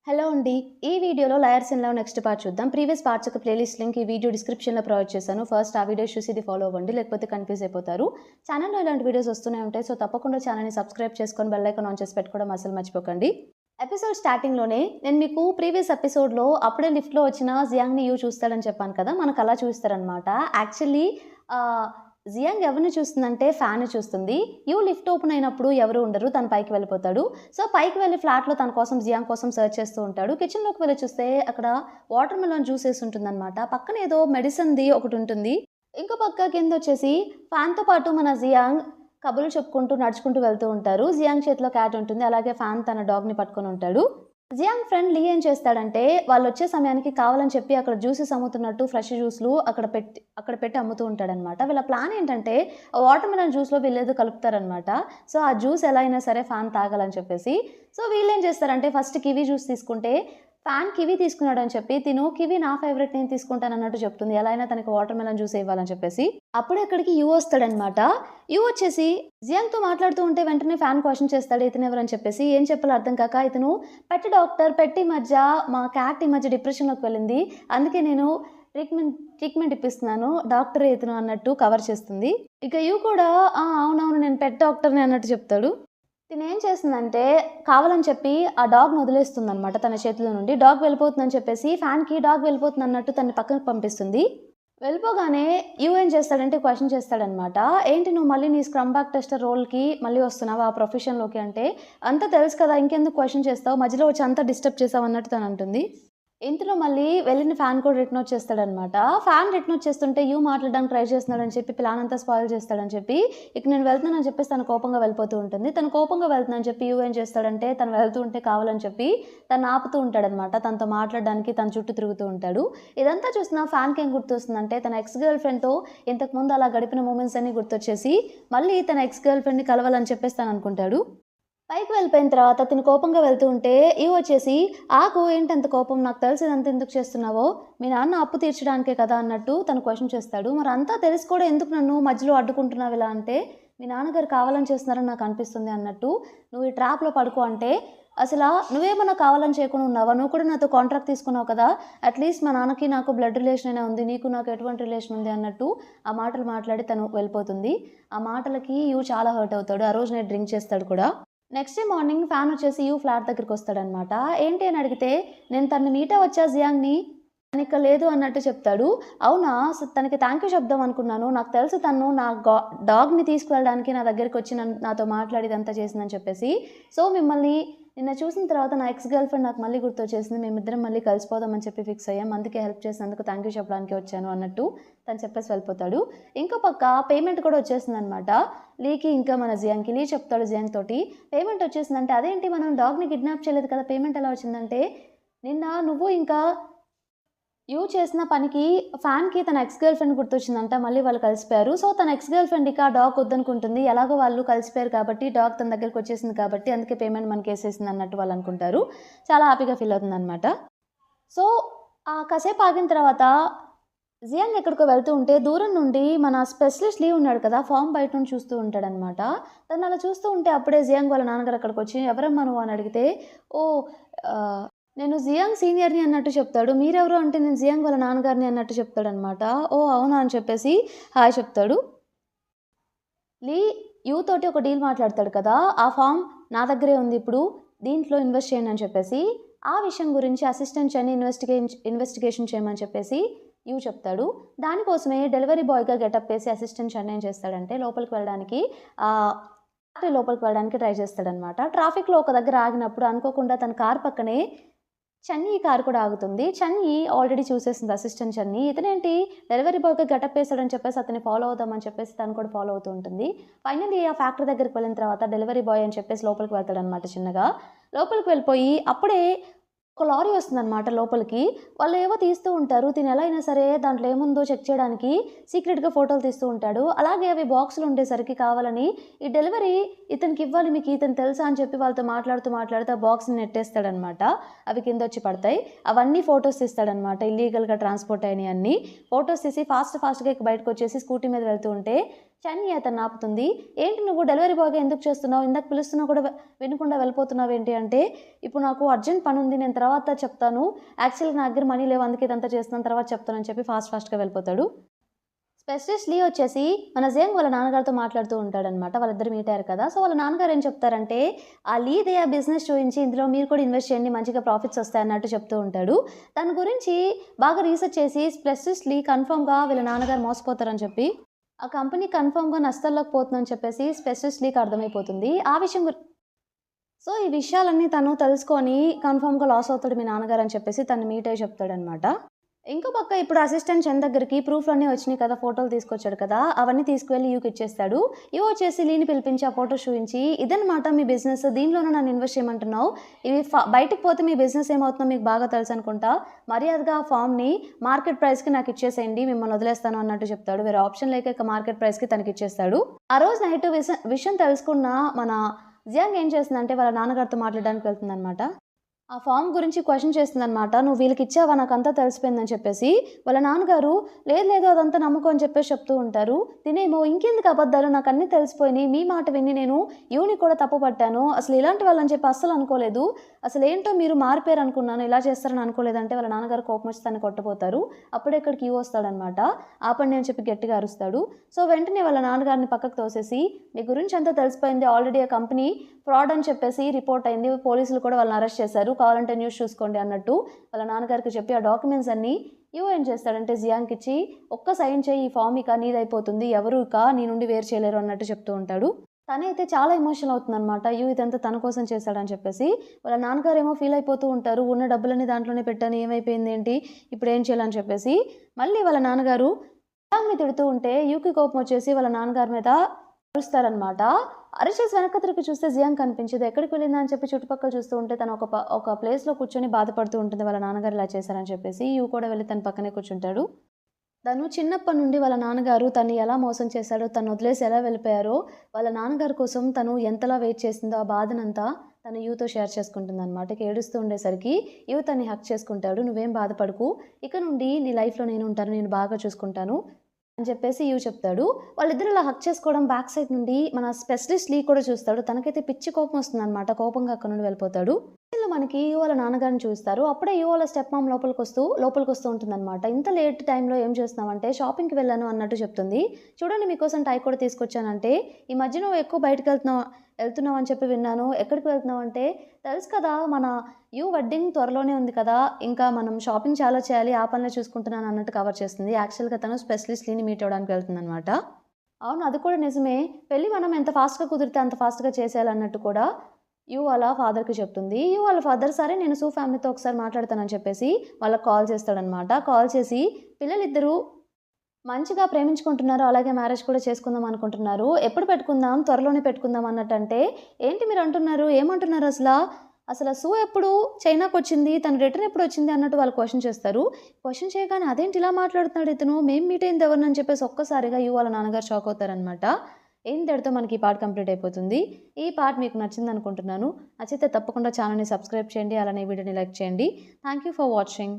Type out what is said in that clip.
Hello అండి. ఈ వీడియోలో 'lawyers in love' next part చూద్దాం. ప్రీవియస్ పార్ట్స్ యొక్క ప్లేలిస్ట్ లింక్ ఈ వీడియో డిస్క్రిప్షన్‌లో ప్రొవైడ్ చేశాను. ఫస్ట్ ఆ వీడియోస్ చూసి ఇది ఫాలో అవ్వండి. లేకపోతే కన్‌ఫ్యూజ్ అయిపోతారు. ఛానెల్‌లో ఇలాంటి వీడియోస్ వస్తూనే ఉంటాయి. సో, తప్పకుండా ఛానెల్‌ని సబ్స్క్రైబ్ చేసుకొని బెల్ ఐకాన్ ఆన్ చేసి పెట్టుకోవడం అస్సలు మర్చిపోకండి. ఎపిసోడ్ స్టార్టింగ్‌లోనే నేను మీకు ప్రీవియస్ ఎపిసోడ్‌లో అప్పుడే లిఫ్ట్‌లో వచ్చిన జియాంగ్‌ని యూ చూస్తాడని చెప్పాను కదా! మనకు అలా చూపిస్తారనమాట. యాక్చువల్లీ జియాంగ్ ఎవరిని చూస్తుందంటే ఫ్యాన్‌ని చూస్తుంది. యూ లిఫ్ట్ ఓపెన్ అయినప్పుడు ఎవరు ఉండరు. తను పైకి వెళ్ళిపోతాడు. సో, పైకి వెళ్ళి ఫ్లాట్‌లో తన కోసం జియాంగ్ కోసం సెర్చ్ చేస్తూ ఉంటాడు. కిచెన్‌లోకి వెళ్ళి చూస్తే అక్కడ వాటర్ మెలన్ జ్యూస్ ఏసి ఉంటుందనమాట. పక్కన ఏదో మెడిసిన్‌ది ఒకటుంటుంది. ఇంకో పక్క కిందొచ్చేసి ఫ్యాన్‌తో పాటు మన జియాంగ్ కబుర్లు చెప్పుకుంటూ నడుచుకుంటూ వెళ్తూ ఉంటారు. జియాంగ్ చేతిలో క్యాట్ ఉంటుంది. అలాగే ఫ్యాన్ తన డాగ్‌ని పట్టుకొని ఉంటాడు. జియాంగ్ ఫ్రెండ్ లీ ఏం చేస్తాడంటే వాళ్ళొచ్చే సమయానికి కావాలని చెప్పి అక్కడ జ్యూసెస్ అమ్ముతున్నట్టు ఫ్రెష్ జ్యూస్‌లు అక్కడ పెట్టి అమ్ముతూ ఉంటాడనమాట. వీళ్ళ ప్లాన్ ఏంటంటే వాటర్ మెలన్ జ్యూస్‌లో వీళ్ళేదో కలుపుతారనమాట. సో, ఆ జ్యూస్ ఎలా అయినా సరే ఫ్యాన్ తాగాలని చెప్పేసి. సో, వీళ్ళేం చేస్తారంటే ఫస్ట్ కివి జ్యూస్ తీసుకుంటే ఫ్యాన్ కివి తీసుకున్నాడని చెప్పి తిను కివి నా ఫేవరెట్ నేను తీసుకుంటానన్నట్టు చెప్తుంది. ఎలా అయినా తనకి వాటర్ మెలన్ జ్యూస్ ఇవ్వాలని చెప్పేసి. అప్పుడే అక్కడికి యూ వస్తాడనమాట. యూ వచ్చేసి జియాంగ్‌తో మాట్లాడుతూ ఉంటే వెంటనే ఫ్యాన్ క్వెషన్ చేస్తాడు ఇతను ఎవరని చెప్పేసి. ఏం చెప్పాలో అర్థం కాక ఇతను పెట్ డాక్టర్, పెట్ ఈ మధ్య మా క్యాట్ ఈ మధ్య డిప్రెషన్‌లోకి వెళ్ళింది. అందుకే నేను ట్రీట్మెంట్ ఇప్పిస్తున్నాను. డాక్టరే ఇతను అన్నట్టు కవర్ చేస్తుంది. ఇక యూ కూడా అవునవును నేను పెట్ డాక్టర్‌ని అన్నట్టు చెప్తాడు. తినేం చేస్తుందంటే కావాలని చెప్పి ఆ డాగ్‌ని వదిలేస్తుందనమాట తన చేతిలో నుండి. డాగ్ వెళ్ళిపోతుందని చెప్పేసి ఫ్యాన్‌కి డాగ్ వెళ్ళిపోతుంది అన్నట్టు తనని పక్కకు పంపిస్తుంది. వెళ్ళిపోగానే యూ ఏం చేస్తాడంటే క్వెషన్ చేస్తాడనమాట. ఏంటి నువ్వు మళ్ళీ నీ స్క్రమ్ బ్యాక్ టెస్టర్ రోల్‌కి మళ్ళీ వస్తున్నావా ఆ ప్రొఫెషన్‌లోకి అంటే, అంతా తెలుసు కదా ఇంకెందుకు క్వెషన్ చేస్తావు? మధ్యలో వచ్చి అంతా డిస్టర్బ్ చేసావు అన్నట్టు తనంటుంది. ఇంతలో మళ్ళీ వెళ్ళిన ఫ్యాన్ కూడా రిటర్న్ వచ్చేస్తాడనమాట. ఫ్యాన్ రిటర్న్ వచ్చేస్తుంటే యూ మాట్లాడడానికి ట్రై చేస్తున్నాడని చెప్పి ప్లాన్ అంతా స్పాయిల్ చేస్తాడని చెప్పి ఇక నేను వెళ్తున్నానని చెప్పేసి తను కోపంగా వెళ్ళిపోతూ ఉంటుంది. తను కోపంగా వెళ్తుందని చెప్పి యూ ఏం చేస్తాడంటే తను వెళ్తూ ఉంటే కావాలని చెప్పి తను ఆపుతూ ఉంటాడనమాట. తనతో మాట్లాడడానికి తన చుట్టూ తిరుగుతూ ఉంటాడు. ఇదంతా చూసిన ఫ్యాన్‌కి ఏం గుర్తొస్తుందంటే తన ఎక్స్ గర్ల్ ఫ్రెండ్‌తో ఇంతకుముందు అలా గడిపిన మూమెంట్స్ అన్నీ గుర్తొచ్చేసి మళ్ళీ తన ఎక్స్ గర్ల్ ఫ్రెండ్‌ని కలవాలని చెప్పేసి తను అనుకుంటాడు. పైకి వెళ్ళిపోయిన తర్వాత తిను కోపంగా వెళ్తూ ఉంటే ఈ వచ్చేసి ఆగు ఏంటంత కోపం నాకు తెలిసి ఇదంతా ఎందుకు చేస్తున్నావో మీ నాన్న అప్పు తీర్చడానికే కదా అన్నట్టు తను క్వశ్చన్ చేస్తాడు. మరి అంతా తెలిసి కూడా ఎందుకు నన్ను మధ్యలో అడ్డుకుంటున్నావు ఇలా అంటే మీ నాన్నగారు కావాలని చేస్తున్నారని నాకు అనిపిస్తుంది అన్నట్టు నువ్వు ఈ ట్రాప్లో పడుకో అంటే అసలు నువ్వేమన్నా కావాలని చేయకుండా ఉన్నావా నువ్వు కూడా నాతో కాంట్రాక్ట్ తీసుకున్నావు కదా అట్లీస్ట్ మా నాన్నకి నాకు బ్లడ్ రిలేషన్ అయినా ఉంది నీకు నాకు ఎటువంటి రిలేషన్ ఉంది అన్నట్టు ఆ మాటలు మాట్లాడి తను వెళ్ళిపోతుంది. ఆ మాటలకి యూ చాలా హర్ట్ అవుతాడు. ఆ రోజు నేను డ్రింక్ చేస్తాడు కూడా. నెక్స్ట్ డే మార్నింగ్ ఫ్యాన్ వచ్చేసి యూ ఫ్లాట్ దగ్గరికి వస్తాడనమాట. ఏంటి అని అడిగితే నేను తనని మీటే వచ్చా జియాంగ్‌ని తనిక లేదు అన్నట్టు చెప్తాడు. అవునా తనకి థ్యాంక్ యూ చెప్దాం అనుకున్నాను. నాకు తెలుసు తను నా డాగ్‌ని తీసుకువెళ్ళడానికి నా దగ్గరికి వచ్చి నాతో మాట్లాడి ఇదంతా చేసిందని చెప్పేసి. సో, మిమ్మల్ని నిన్న చూసిన తర్వాత నా ఎక్స్ గర్ల్ ఫ్రెండ్ నాకు మళ్ళీ గుర్తొచ్చేసింది. మేమిద్దరం మళ్ళీ కలిసిపోదామని చెప్పి ఫిక్స్ అయ్యాం. అందుకే హెల్ప్ చేసినందుకు థ్యాంక్ యూ చెప్పడానికి వచ్చాను అన్నట్టు తను చెప్పేసి వెళ్ళిపోతాడు. ఇంకో పక్క పేమెంట్ కూడా వచ్చేసిందనమాట. లీకి ఇంకా మన జియాంగ్‌కి. లీ చెప్తాడు జియాంగ్ తోటి పేమెంట్ వచ్చేసిందంటే అదేంటి మనం డాగ్‌ని కిడ్నాప్ చేయలేదు కదా పేమెంట్ ఎలా వచ్చిందంటే నిన్న నువ్వు ఇంకా యూ చేసిన పనికి ఫ్యాన్‌కి తన ఎక్స్ గర్ల్ ఫ్రెండ్ గుర్తొచ్చిందంట. మళ్ళీ వాళ్ళు కలిసిపోయారు. సో, తన ఎక్స్ గర్ల్ ఫ్రెండ్ ఇక ఆ డాగ్ వద్దనుకుంటుంది. ఎలాగో వాళ్ళు కలిసిపోయారు కాబట్టి డాగ్ తన దగ్గరికి వచ్చేసింది కాబట్టి అందుకే పేమెంట్ మనకేసేసింది అన్నట్టు వాళ్ళు అనుకుంటారు. చాలా హ్యాపీగా ఫీల్ అవుతుందనమాట. సో, కాసేపు ఆగిన తర్వాత జియాంగ్ ఎక్కడికో వెళ్తూ ఉంటే దూరం నుండి మన స్పెషలిస్ట్ లీ ఉన్నాడు కదా ఫామ్ బయట నుండి చూస్తూ ఉంటాడనమాట. తను అలా చూస్తూ ఉంటే అప్పుడే జియాంగ్ వాళ్ళ నాన్నగారు అక్కడికొచ్చి ఎవరమ్మా నువ్వు అని అడిగితే ఓహ్! నేను జియాంగ్ సీనియర్‌ని అన్నట్టు చెప్తాడు. మీరెవరు అంటే నేను జియాంగ్ వాళ్ళ నాన్నగారిని అన్నట్టు చెప్తాడనమాట. ఓహ్! అవునా అని చెప్పేసి హాయ్ చెప్తాడు. లీ యూ తోటి ఒక డీల్ మాట్లాడతాడు కదా! ఆ ఫామ్ నా దగ్గరే ఉంది ఇప్పుడు. దీంట్లో ఇన్వెస్ట్ చేయండి అని చెప్పేసి ఆ విషయం గురించి అసిస్టెంట్ చెన్ని ఇన్వెస్టిగేషన్ చేయమని చెప్పేసి యూ చెప్తాడు. దానికోసమే డెలివరీ బాయ్‌గా గెటప్ వేసి అసిస్టెంట్ చెన్ని ఏం చేస్తాడంటే లోపలికి వెళ్ళడానికి లోపలికి వెళ్ళడానికి ట్రై చేస్తాడనమాట. ట్రాఫిక్‌లో ఒక దగ్గర ఆగినప్పుడు అనుకోకుండా తన కారు పక్కనే చన్నీ కారు కూడా ఆగుతుంది. చన్నీ ఆల్రెడీ చూసేసింది అసిస్టెంట్ చన్నీ. ఇతనేంటి డెలివరీ బాయ్‌గా గెటప్ వేసాడని చెప్పేసి అతన్ని ఫాలో అవుదామని చెప్పేసి తను కూడా ఫాలో అవుతూ ఉంటుంది. ఫైనల్లీ ఆ ఫ్యాక్టరీ దగ్గరికి వెళ్ళిన తర్వాత డెలివరీ బాయ్ అని చెప్పేసి లోపలికి వెళ్తాడనమాట చిన్నగా. లోపలికి వెళ్ళిపోయి అప్పుడే ఒక లారీ వస్తుందనమాట లోపలికి. వాళ్ళు ఏవో తీస్తూ ఉంటారు. తిను ఎలా అయినా సరే దాంట్లో ఏముందో చెక్ చేయడానికి సీక్రెట్‌గా ఫోటోలు తీస్తూ ఉంటాడు. అలాగే అవి బాక్స్‌లో ఉండేసరికి కావాలని ఈ డెలివరీ ఇతనికి ఇవ్వాలి మీకు ఇతను తెలుసా అని చెప్పి వాళ్ళతో మాట్లాడుతూ ఆ బాక్స్‌ని నెట్టేస్తాడనమాట. అవి కిందొచ్చి పడతాయి. అవన్నీ ఫోటోస్ తీస్తాడనమాట. ఇల్లీగల్‌గా ట్రాన్స్‌పోర్ట్ అయినయన్నీ. ఫోటోస్ తీసి ఫాస్ట్‌గా బయటకొచ్చేసి స్కూటీ మీద వెళ్తూ ఉంటే చన్నీ అతన్ని ఆపుతుంది. ఏంటి నువ్వు డెలివరీ బాయ్గా ఎందుకు చేస్తున్నావు? ఇందాక పిలుస్తున్నా కూడా వినకుండా వెళ్ళిపోతున్నావు ఏంటి అంటే, ఇప్పుడు నాకు అర్జెంట్ పని ఉంది, నేను తర్వాత చెప్తాను. యాక్చువల్‌గా నా దగ్గర మనీ లేవు, అందుకే ఇదంతా చేస్తున్నాను, తర్వాత చెప్తానని చెప్పి ఫాస్ట్‌గా వెళ్ళిపోతాడు. స్పెషలిస్ట్ లీ వచ్చేసి మన జేంగ్ వాళ్ళ నాన్నగారితో మాట్లాడుతూ ఉంటాడనమాట. వాళ్ళిద్దరు మీట్ అయ్యారు కదా! సో, వాళ్ళ నాన్నగారు ఏం చెప్తారంటే, ఆ లీదే ఆ బిజినెస్ చూయించి ఇందులో మీరు కూడా ఇన్వెస్ట్ చేయండి, మంచిగా ప్రాఫిట్స్ వస్తాయన్నట్టు చెప్తూ ఉంటాడు. దాని గురించి బాగా రీసెర్చ్ చేసి స్పెషలిస్ట్ లీ కన్ఫర్మ్‌గా వీళ్ళ నాన్నగారు మోసపోతారని చెప్పి, ఆ కంపెనీ కన్ఫర్మ్‌గా నష్టాల్లోకి పోతుందని చెప్పేసి స్పెషలిస్ట్ లీకి అర్థమైపోతుంది. ఆ విషయం సో, ఈ విషయాలన్నీ తను తెలుసుకొని కన్ఫర్మ్‌గా లాస్ అవుతాడు మీ నాన్నగారు అని చెప్పేసి తనని మీట్ అయ్యి చెప్తాడనమాట. ఇంకో పక్క ఇప్పుడు అసిస్టెంట్ చంద్ దగ్గరికి ప్రూఫ్‌లన్నీ వచ్చినాయి కదా! ఫోటోలు తీసుకొచ్చాడు కదా! అవన్నీ తీసుకువెళ్ళి యూకి ఇచ్చేస్తాడు. యూ వచ్చేసి లీని పిలిపించి ఆ ఫోటోస్ చూయించి, "ఇదన్నమాట మీ బిజినెస్. దీనిలోనే నన్ను ఇన్వెస్ట్ చేయమంటున్నావు. ఇవి బయటకి పోతే మీ బిజినెస్ ఏమవుతుందో మీకు బాగా తెలుసనుకుంటా. మర్యాదగా ఆ ఫార్మ్‌ని మార్కెట్ ప్రైస్‌కి నాకు ఇచ్చేసేయండి. మిమ్మల్ని వదిలేస్తాను" అన్నట్టు చెప్తాడు. వేరే ఆప్షన్ లేక ఇక మార్కెట్ ప్రైస్‌కి తనకిచ్చేస్తాడు. ఆ రోజు నైట్ విషయం తెలుసుకున్న మన జియాంగ్ ఏం చేస్తుందంటే వాళ్ళ నాన్నగారితో మాట్లాడడానికి వెళ్తుందనమాట. ఆ ఫార్మ్ గురించి క్వెషన్ చేస్తుందనమాట. "నువ్వు వీళ్ళకిచ్చావా? నాకంతా తెలిసిపోయిందని" చెప్పేసి. వాళ్ళ నాన్నగారు, "లేదు లేదు అదంతా నమ్మకం" అని చెప్పేసి చెప్తూ ఉంటారు. తినేమో, "ఇంకెందుకు అబద్ధాలు? నాకన్నీ తెలిసిపోయినాయి. మీ మాట విని నేను యూని కూడా తప్పు పట్టాను. అసలు ఇలాంటి వాళ్ళని చెప్పి అస్సలు అనుకోలేదు. అసలేంటో మీరు మారిపోయారు అనుకున్నాను. ఇలా చేస్తారని అనుకోలేదంటే" వాళ్ళ నాన్నగారు కోపం వచ్చి తనని కొట్టబోతారు. అప్పుడే ఇక్కడికి యూ వస్తాడనమాట. "ఆపండి" అని చెప్పి గట్టిగా అరుస్తాడు. సో, వెంటనే వాళ్ళ నాన్నగారిని పక్కకు తోసేసి, "మీ గురించి అంతా తెలిసిపోయింది. ఆల్రెడీ ఆ కంపెనీ ఫ్రాడ్ అని చెప్పేసి రిపోర్ట్ అయింది. పోలీసులు కూడా వాళ్ళని అరెస్ట్ చేశారు. కావాలంటే న్యూస్ చూసుకోండి" అన్నట్టు వాళ్ళ నాన్నగారికి చెప్పి ఆ డాక్యుమెంట్స్ అన్నీ యూ ఏం చేస్తాడంటే జియాంగ్‌కి ఇచ్చి, "ఒక్క సైన్ చేయి, ఈ ఫార్మ్ ఇక నీదైపోతుంది. ఎవరు ఇక నీ నుండి వేరు చేయలేరు" అన్నట్టు చెప్తూ ఉంటాడు. తనైతే చాలా ఎమోషనల్ అవుతుందనమాట. అయ్యో! ఇదంతా తన కోసం చేశాడని చెప్పేసి. వాళ్ళ నాన్నగారేమో ఫీల్ అయిపోతూ ఉంటారు. ఉన్న డబ్బులన్నీ దాంట్లోనే పెట్టాను, ఏమైపోయింది ఏంటి? ఇప్పుడేం చేయాలని చెప్పేసి. మళ్ళీ వాళ్ళ నాన్నగారు జియాంగ్‌ని తిడుతూ ఉంటే యూకి కోపం వచ్చేసి వాళ్ళ నాన్నగారి మీద అరుస్తారనమాట. అరిచేసి వెనక్కి తిరిగి చూస్తే జియాంగ్ కనిపించదు. ఎక్కడికి వెళ్ళిందా అని చెప్పి చుట్టుపక్కల చూస్తూ ఉంటే తను ఒక ప్లేస్‌లో కూర్చొని బాధపడుతూ ఉంటుంది. వాళ్ళ నాన్నగారు ఇలా చేశారని చెప్పేసి. యూ కూడా వెళ్లి తన పక్కనే కూర్చుంటాడు. తను చిన్నప్పటి నుండి వాళ్ళ నాన్నగారు తన్ని ఎలా మోసం చేశాడో, తను వదిలేసి ఎలా వెళ్ళిపోయారో, వాళ్ళ నాన్నగారి కోసం తను ఎంతలా వెయిట్ చేసిందో ఆ బాధనంతా తను యూతో షేర్ చేసుకుంటుందనమాట. ఇక ఏడుస్తూ ఉండేసరికి యూ తన్ని హగ్ చేసుకుంటాడు. "నువ్వేం బాధపడకు. ఇక నుండి నీ లైఫ్‌లో నేను ఉంటాను. నేను బాగా చూసుకుంటాను" అని చెప్పేసి యూ చెప్తాడు. వాళ్ళిద్దరూ ఇలా హగ్ చేసుకోవడం బ్యాక్ సైడ్ నుండి మన స్పెషలిస్ట్ లీ కూడా చూస్తాడు. తనకైతే పిచ్చి కోపం వస్తుందనమాట. కోపంగా అక్కడి నుండి వెళ్ళిపోతాడు. వీళ్ళు మనకి యూ వాళ్ళ నాన్నగారిని చూస్తారు. అప్పుడే యూ వాళ్ళ స్టెప్ మామ్ లోపలికొస్తూ ఉంటుందనమాట. "ఇంత లేట్ టైంలో ఏం చేస్తున్నావంటే షాపింగ్‌కి వెళ్ళాను" అన్నట్టు చెప్తుంది. "చూడండి మీకోసం టై కూడా తీసుకొచ్చానంటే, ఈ మధ్య నువ్వు ఎక్కువ వెళ్తున్నావు అని చెప్పి విన్నాను. ఎక్కడికి వెళ్తున్నావంటే, తెలుసు కదా మన యూ వెడ్డింగ్ త్వరలోనే ఉంది కదా! ఇంకా మనం షాపింగ్ చాలా చేయాలి. ఆ పనులే చూసుకుంటున్నాను" అన్నట్టు కవర్ చేస్తుంది. యాక్చువల్‌గా తను స్పెషలిస్ట్ లీని మీట్ అవ్వడానికి వెళ్తుందనమాట. అవును, అది కూడా నిజమే. పెళ్లి మనం ఎంత ఫాస్ట్‌గా కుదిరితే అంత ఫాస్ట్‌గా చేసేయాలన్నట్టు కూడా యూ వాళ్ళ ఫాదర్‌కి చెప్తుంది. యూ వాళ్ళ ఫాదర్, "సరే నేను సూ ఫ్యామిలీతో ఒకసారి మాట్లాడతానని" చెప్పేసి వాళ్ళకి కాల్ చేస్తాడనమాట. కాల్ చేసి, "పిల్లలిద్దరూ మంచిగా ప్రేమించుకుంటున్నారు. అలాగే మ్యారేజ్ కూడా చేసుకుందాం అనుకుంటున్నారు. ఎప్పుడు పెట్టుకుందాం? త్వరలోనే పెట్టుకుందాం" అన్నట్టంటే, "ఏంటి మీరంటున్నారు? ఏమంటున్నారు అసలా? అసల సూ ఎప్పుడు చైనాకొచ్చింది? తను రిటర్న్ ఎప్పుడొచ్చింది?" అన్నట్టు వాళ్ళు క్వెషన్ చేస్తారు. క్వెషన్ చేయగానే, "అదేంటి ఇలా మాట్లాడుతున్నాడు ఇతను? మేము మీట్ అయింది ఎవరినని" చెప్పేసి ఒక్కసారిగా యూ వాళ్ళ నాన్నగారు షాక్ అవుతారనమాట. ఇంతటితో మనకి ఈ పార్ట్ కంప్లీట్ అయిపోతుంది. ఈ పార్ట్ మీకు నచ్చిందనుకుంటున్నాను. నచ్చితే తప్పకుండా ఛానల్‌ని సబ్స్క్రైబ్ చేయండి. అలానే వీడియోని లైక్ చేయండి. Thank you for watching.